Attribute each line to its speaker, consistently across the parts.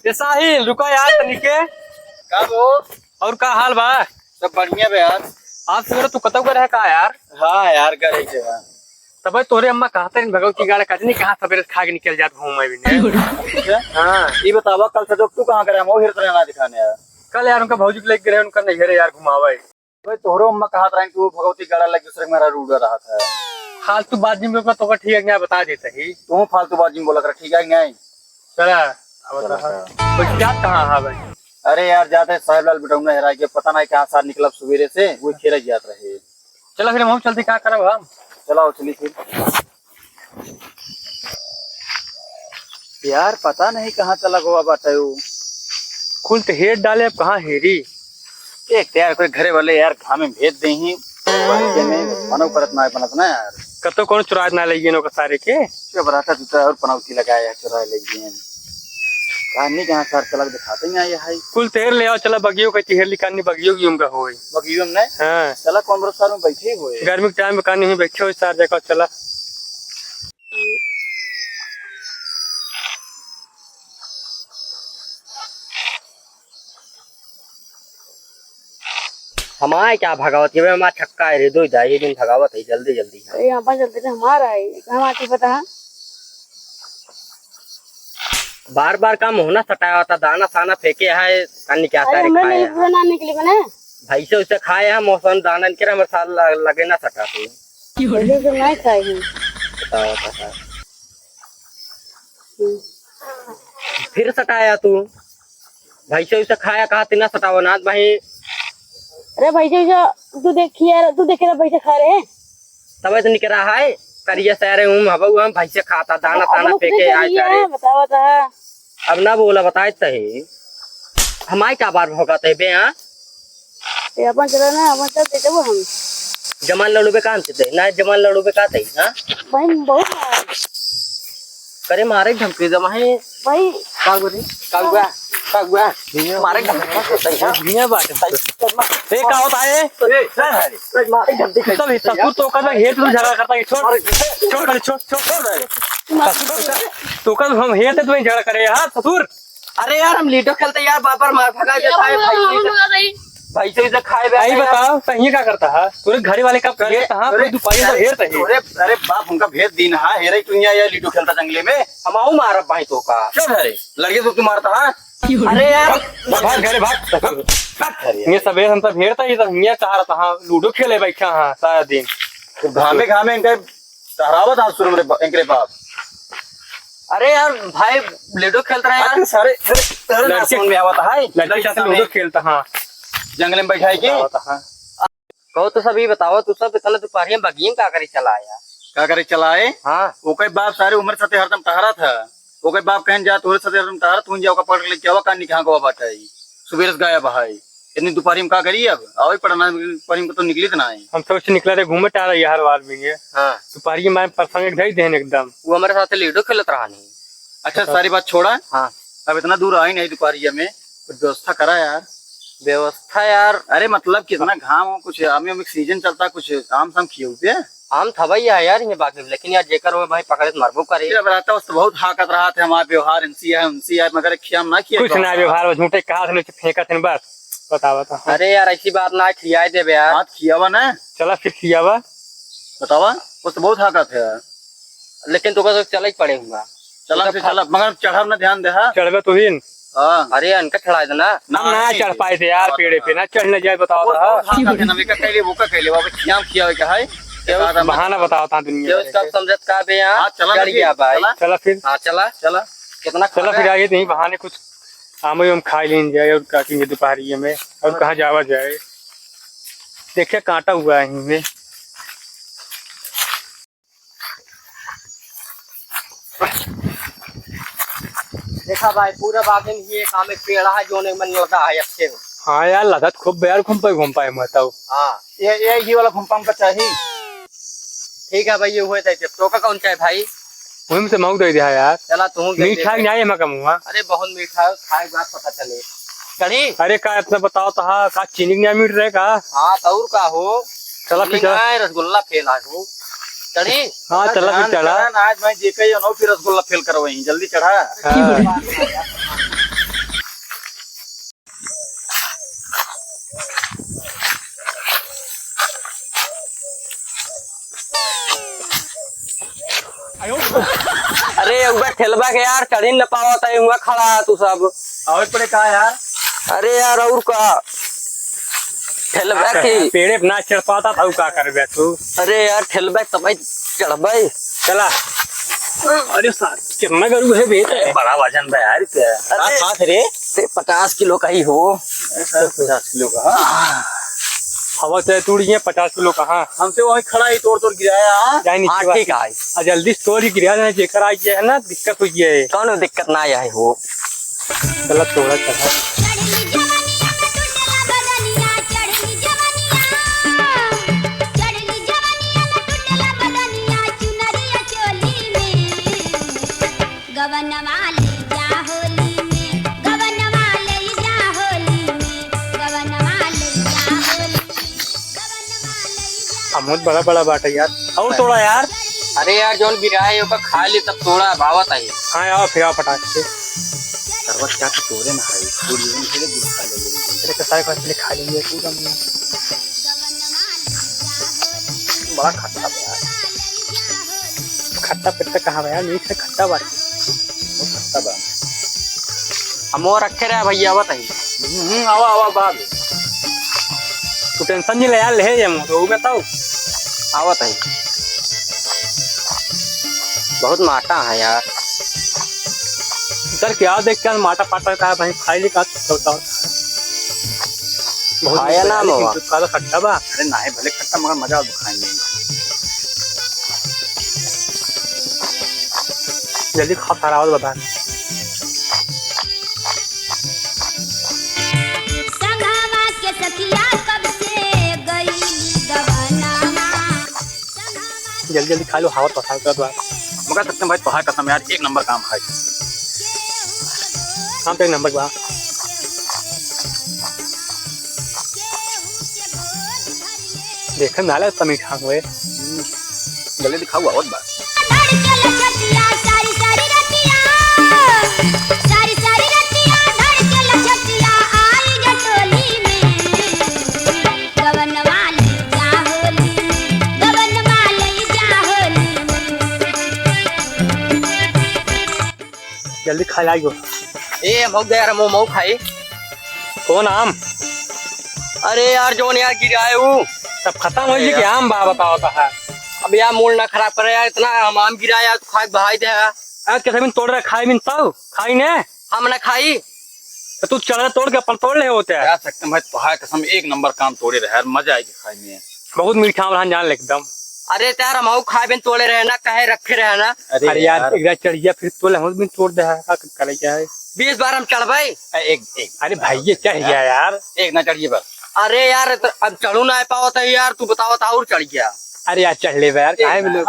Speaker 1: ये साहिल रुको यार तनिके।
Speaker 2: का वो
Speaker 1: और का हाल बा?
Speaker 2: सब बढ़िया बे यार।
Speaker 1: आज सवेरे तू कतौ रहे का यार?
Speaker 2: हाँ यार करे के बा।
Speaker 1: तब तोरे अम्मा कहते हैं भगवती गाड़ा कजनी कहाँ सवेरे खा के निकल जात घूमे भी ने। हाँ
Speaker 2: ये बतावा कल से जब तू कहाँ करे हम वो हिरत रहना दिखाने यार।
Speaker 1: कल यार उनका भौजी को लेके गए उनका नैहरे यार घुमावे।
Speaker 2: भाई तोहरो अम्मा कहा था कि वो भगवती गाड़ा लग दूसरे में मेरा रूड रहा था।
Speaker 1: फालतू बाजी में तो ठीक है क्या बता देते ही।
Speaker 2: तू फालतू बाजी में बोला कर ठीक है नहीं।
Speaker 1: चला अब जात कहाँ है भाई?
Speaker 2: अरे यार जाते साहिब लाल बिटाऊंगा हेरा के पता नहीं कहाँ सार निकला सवेरे से वो खेल जात रहे।
Speaker 1: चलो फिर हम चलते क्या करब हम?
Speaker 2: चलाओ चली फिर। यार पता नहीं कहाँ चला गोवा बाटा
Speaker 1: कुल तो हेड डाले अब कहाँ हेरी।
Speaker 2: एक यार कोई घरे वाले यार घाम में भेज दे ही मनो करत ना बनत ना यार।
Speaker 1: कतो कौन चुरा ना ले नो सारे के
Speaker 2: जब रहता जूता और पनौती लगाया चुरा ले गए कहानी कहाँ सर चलक दिखाते हैं ये हाई
Speaker 1: कुल तेर ले आओ। चला बगियो का हेर लिखानी बगियो की उनका होई
Speaker 2: बगियो में
Speaker 1: हाँ
Speaker 2: चला कमरो सार में बैठे हुए
Speaker 1: गर्मी के टाइम में कहानी में बैठे हो सार जगह चला।
Speaker 3: हमारे क्या भगावत है हमारा छक्का है रे दो ये दिन भगावत है जल्दी जल्दी है।
Speaker 4: यहाँ पर चलते थे हमारा है हम आती पता है।
Speaker 3: बार बार काम होना सटाया होता दाना साना फेंके है कन्नी क्या सारे
Speaker 4: हमने
Speaker 3: खाए
Speaker 4: नहीं बनाने के लिए बने
Speaker 3: भाई से उसे खाए हैं मौसम दाना के हमारे साथ लगे ना सटा तो
Speaker 4: नहीं खाए हैं।
Speaker 3: फिर सटाया तू भाई से उसे खाया कहा तीना सटाओ नाथ भाई।
Speaker 4: अरे भाई जो तू देखिए तू देखे भाई से खा रहे हैं
Speaker 3: तब तो निकल रहा है करिए सारे हम भाई से खाता दाना ताना फेंके आए सारे
Speaker 4: बता बता
Speaker 3: अब ना बोला बताए तही हमारे क्या बार भोगाते बे हाँ
Speaker 4: अपन चला ना अपन चलते थे वो हम
Speaker 3: जमान लड़ू पे कहाँ थे ना जमान लड़ू पे कहा थे हाँ
Speaker 4: भाई बहुत मारा
Speaker 3: करे मारे धमकी जमा है
Speaker 4: भाई
Speaker 3: कागुआ मारे धमकी बात
Speaker 1: ए का होता है सब ससुर तो कर हेड तू झगड़ा करता है छोड़ तो कर हम हेड तो झगड़ा करे यार ससुर।
Speaker 3: अरे यार हम लीडो खेलते यार बाबर मार भगा देता है भाई से इधर खाए
Speaker 1: आई बताओ सही क्या करता है तोरे घरे वाले का भेद हां कोई दुपारी तो हेरता है।
Speaker 2: अरे बाप उनका भेद दीन हा हेरे तू यहाँ लीडो खेलता जंगले में
Speaker 3: हम आऊ मारा भाई तो का
Speaker 2: क्यों हरे लड़के तो तू मारता है।
Speaker 3: अरे यार
Speaker 1: भाग घरे भाग ये सवेरे हम सब हेरता ही सब हिया चाह रहा था लूडो खेले बैठा हां सारा दिन
Speaker 2: घामे घामे इनका सहरावत हाथ शुरू में इनके बाप।
Speaker 3: अरे यार भाई लूडो खेलता रहा यार
Speaker 2: सारे लड़के में आवता है
Speaker 1: लड़के साथ लूडो खेलता हां
Speaker 2: जंगल में बैठा है के
Speaker 3: कहो तो सभी बताओ तू सब इतना दोपहर में बगियम का करे चला आया
Speaker 2: क्या करे चलाए।
Speaker 3: हाँ
Speaker 2: वो कोई बाप सारे उम्र सते हरदम टहरा था वो कोई बाप कहन जा तोरे सते हरदम टहरा तू जाओ का पकड़ ले क्या कहानी कहाँ को बात है सुबह से गाया भाई इतनी दोपहर में क्या करी अब आओ ही पढ़ना पढ़ी तो निकली तो ना है।
Speaker 1: हम सब निकला रहे घूमे टहरा यार बार भी है
Speaker 3: हाँ
Speaker 1: दोपहर में परसंग भेज देन एकदम
Speaker 3: वो हमारे साथ लूडो खेलत रहा नहीं।
Speaker 2: अच्छा सारी बात छोड़ा
Speaker 3: हाँ
Speaker 2: अब इतना दूर आई नहीं दोपहरिया में कुछ व्यवस्था करा यार।
Speaker 3: व्यवस्था यार
Speaker 2: अरे मतलब कितना घाम हो कुछ आम सीजन चलता कुछ आम शाम खिए पे
Speaker 3: आम था भाई यार ये बाकी लेकिन यार जेकर वो भाई पकड़े तो मरबो करे
Speaker 2: अब रहता उस बहुत हाकत रहा थे हमारा व्यवहार इनसी है उनसी है मगर खियाम ना किया
Speaker 1: कुछ ना व्यवहार झूठे कहा थे फेंका थे बस बतावा।
Speaker 3: अरे यार ऐसी बात ना खियाए दे यार
Speaker 2: हाथ खियावा ना
Speaker 1: चला फिर खियावा
Speaker 2: बतावा उस तो बहुत हाकत है
Speaker 3: लेकिन तो चला ही पड़ेगा
Speaker 2: चला फिर चला मगर चढ़ाव ना ध्यान दे
Speaker 1: चढ़वे तो ही
Speaker 3: अरे अनका चढ़ा देना
Speaker 1: ना चढ़ पाए थे यार पेड़े पे ना चढ़ने जाए बताओ बहाना बताओ था दुनिया
Speaker 3: समझत का बे यहाँ चढ़ गया भाई
Speaker 1: चला फिर
Speaker 3: हाँ चला
Speaker 2: चला
Speaker 3: कितना
Speaker 1: चला फिर आइए नहीं बहाने कुछ आम हम खा लें जाए और काटेंगे दोपहरी में और कहाँ जावा जाए देखिए कांटा हुआ है इनमें
Speaker 3: देखा भाई पूरा बाग ये काम एक पेड़ा है जो मन लगा है अच्छे।
Speaker 1: हाँ यार लगा खूब यार घूम पाए बताओ।
Speaker 3: हाँ
Speaker 2: ये वाला घूमपाम का चाहिए
Speaker 3: ठीक है भाई ये हुए थे तो का कौन चाहे भाई
Speaker 1: वही से मऊ दे दिया यार
Speaker 3: चला तू
Speaker 1: मीठा नहीं है कम हुआ।
Speaker 3: अरे बहुत मीठा है खाए बात पता चले कड़ी
Speaker 1: अरे का इतना बताओ तो हाँ का चीनी नहीं मीठ रहे का
Speaker 3: हाँ तौर का हो
Speaker 1: चला फिर चला
Speaker 3: रसगुल्ला फेल हो चढ़ी
Speaker 1: हाँ चला फिर चला
Speaker 2: आज मैं जे कही फिर रसगुल्ला फेल करो वहीं जल्दी चढ़ा।
Speaker 3: ऊपर ठेलबा के यार चढ़ी न पावत है हुआ खड़ा है तू सब।
Speaker 2: और पड़े कहा यार
Speaker 3: अरे यार और का ठेलबा की
Speaker 1: पेड़े पे ना चढ़ पाता था का करबे तू।
Speaker 3: अरे यार ठेलबा तब चढ़बे
Speaker 1: चला। अरे साथ कितना गरू है बेटा
Speaker 2: बड़ा वजन बा यार क्या
Speaker 3: अरे
Speaker 2: खास रे
Speaker 3: से 50 किलो का ही हो।
Speaker 2: 50 किलो का
Speaker 1: हवा से तोड़ी है 50 किलो कहाँ
Speaker 2: हमसे वही खड़ा ही तोड़ तोड़ गिराया
Speaker 1: जाए
Speaker 3: हाँ
Speaker 1: नीचे
Speaker 3: ठीक है
Speaker 1: जल्दी से तोड़ ही गिरा है जेकर आई है ना दिक्कत हुई है।
Speaker 3: कौन दिक्कत ना आया है हो।
Speaker 1: चला तोड़ा चला। अमोद बड़ा बड़ा बाटा यार और तोड़ा यार।
Speaker 3: अरे यार जोन गिराए ओका खा ले तब थोड़ा भावत आई।
Speaker 1: हाँ यार फिर पटाख से
Speaker 2: सर्वत क्या तोड़े ना खाई पूरी जीवन के लिए गुस्सा ले लेंगे
Speaker 1: तेरे कसाई का पहले खा लेंगे पूरा मुंह। बड़ा खट्टा है यार। खट्टा पिट्टा कहाँ है यार मीठ से खट्टा बात
Speaker 2: खट्टा बा
Speaker 3: हमो रखे रहे भैया बताई।
Speaker 2: आवा आवा बाब
Speaker 1: तू टेंशन नहीं ले यार ले ये तो बताओ
Speaker 3: आवत है बहुत माटा है यार।
Speaker 1: सर क्या देख कर माटा पाटा का भाई खाई ले का होता है बहुत
Speaker 3: खाया ना मावा।
Speaker 1: का तो खट्टा बा।
Speaker 2: अरे ना है भले खट्टा मगर मजा खाएंगे
Speaker 1: जल्दी खा सारा और बता। जल्दी जल्दी खा लो हवा तो खा कर
Speaker 2: मगर सत्यम भाई तोहार कसम यार एक नंबर काम खाई
Speaker 1: काम पे नंबर बा। देख नाले तो मीठा हुए
Speaker 2: जल्दी दिखाओ बहुत बार
Speaker 1: जल्दी खा लाइयो।
Speaker 3: ए हम हो गया यार मोमो खाई।
Speaker 1: कौन आम
Speaker 3: अरे यार जोन यार गिराए हूँ
Speaker 1: सब खत्म हो गई कि आम बा बताओ तो है।
Speaker 3: अब यार मूड ना खराब करे यार इतना हम आम गिराया तो खाए बहाई दे।
Speaker 1: आज कैसे बिन तोड़ रहा खाई बिन तब खाई ने
Speaker 3: हम ना खाई
Speaker 1: तो तू चढ़ तोड़ के अपन तोड़ ले होते हैं।
Speaker 2: यार सत्यम भाई तोहार कसम एक नंबर काम तोड़े रहे यार मजा आएगी खाए में
Speaker 1: बहुत मीठा आम जान ले एकदम।
Speaker 3: अरे यार हम हो खाए बिन तोड़े रहे ना कहे रखे रहे ना।
Speaker 1: अरे यार एक रात चढ़िया फिर तोड़ ले बिन तोड़ दे है का करे क्या है
Speaker 3: 20 बार हम चढ़
Speaker 2: एक एक
Speaker 1: अरे भाई ये चढ़ गया यार।
Speaker 2: एक ना चढ़िए बस
Speaker 3: अरे यार अब चढ़ू ना पाओ तो यार तू बताओ और चढ़ गया।
Speaker 1: अरे यार चढ़ ले यार काहे मिले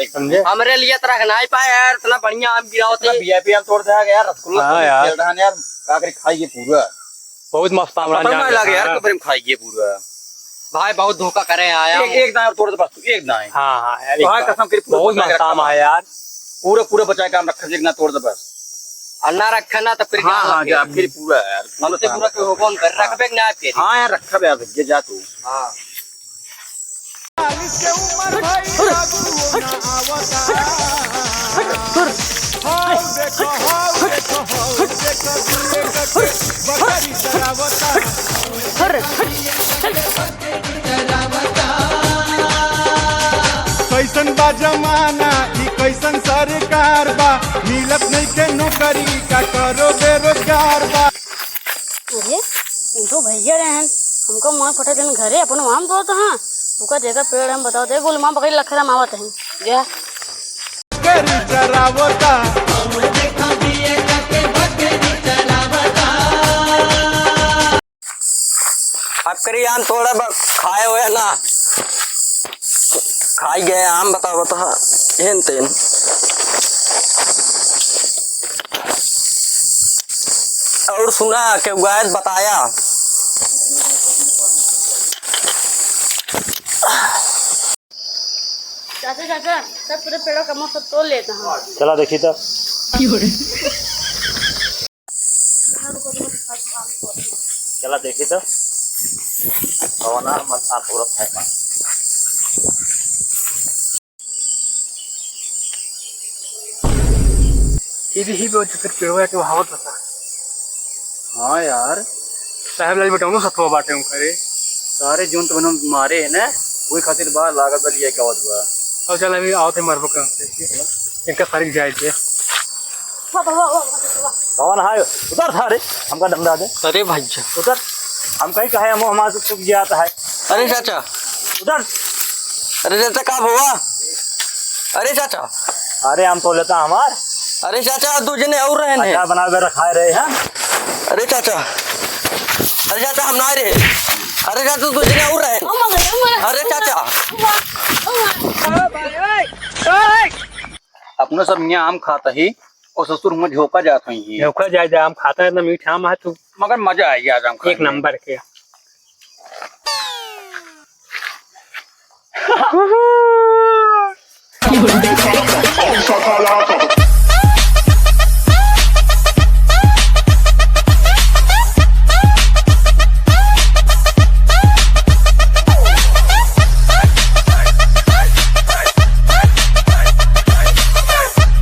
Speaker 1: समझे
Speaker 3: हमरे लिए तरह रखना ही पाए यार इतना बढ़िया आम गिराओ थे।
Speaker 2: वीआईपी आम तोड़ दिया गया रसगुल्ला
Speaker 1: हाँ यार।
Speaker 2: यार का करे खाइए पूरा
Speaker 1: बहुत मस्त आम
Speaker 2: पता लगे यार कब खाइए पूरा
Speaker 3: भाई बहुत धोखा करे आया
Speaker 2: एक दाना तोड़ दे बस एक दाना
Speaker 1: हाँ हाँ यार
Speaker 2: तोहार कसम करी
Speaker 1: बहुत मस्त आम है यार।
Speaker 2: पूरा पूरा बचा के आम रखा एक ना तोड़ दे बस
Speaker 3: अन्ना रखे ना तो फिर
Speaker 2: हाँ हाँ जा फिर पूरा यार
Speaker 3: हमसे पूरा क्यों कौन कर रखबे ना आपके।
Speaker 2: हाँ यार रखा यार ये जा तू
Speaker 3: हाँ
Speaker 5: कैसन बा जमाना ई कैसन सरकार बा मिलत नहीं के नौकरी का करो बेरोजगार बा।
Speaker 4: अरे इनको भैया रहे हैं हमको माँ पटा दिन घरे अपन आम तो हाँ उनका जगह पेड़ हम बताओ दे गोल माँ बकरी लखरा मावत है क्या
Speaker 5: बकरी चरावता
Speaker 3: अब करी आम थोड़ा खाए हुए ना खाई गए आम बताओ बता हेन तेन और सुना के उगायत बताया
Speaker 4: चाचा चाचा सब पूरे पेड़ों का मुँह सब तोड़ लेते हैं।
Speaker 1: चला देखी तो
Speaker 2: चला देखी तो भवना मत आप पूरा फेंका
Speaker 1: ये भी फिर पेड़वा के बहावत बता।
Speaker 2: हाँ यार,
Speaker 1: साहब लाल बेटा सतवा बाटे हूँ करे।
Speaker 2: सारे जोन तो बन मारे है ना, वही खातिर बाहर लागत लिया क्या बात हुआ।
Speaker 1: और चल अभी आओ थे मरबो कम से इनका फर्क जाए थे।
Speaker 2: कौन है उधर था रे, हमका डंडा दे।
Speaker 3: अरे भैया
Speaker 2: उधर हम कहीं कहे हम हमारे से चुक जाता है।
Speaker 3: अरे चाचा,
Speaker 2: उधर
Speaker 3: अरे चाचा कब हुआ? अरे चाचा,
Speaker 2: अरे हम तो लेता हमार
Speaker 3: अरे चाचा दो जने और रहे ने।
Speaker 2: अच्छा बना के रखा रहे हैं।
Speaker 3: अरे चाचा, अरे चाचा हम ना रहे। अरे चाचा दो जने और रहे। अरे चाचा
Speaker 2: अपने सब यहाँ आम खाता ही और ससुर में झोंका जाता ही,
Speaker 1: धोखा जाए आम खाता है ना, मीठा आम है तो
Speaker 2: मगर मजा आई आज आम
Speaker 1: एक नंबर के।
Speaker 6: Shakala,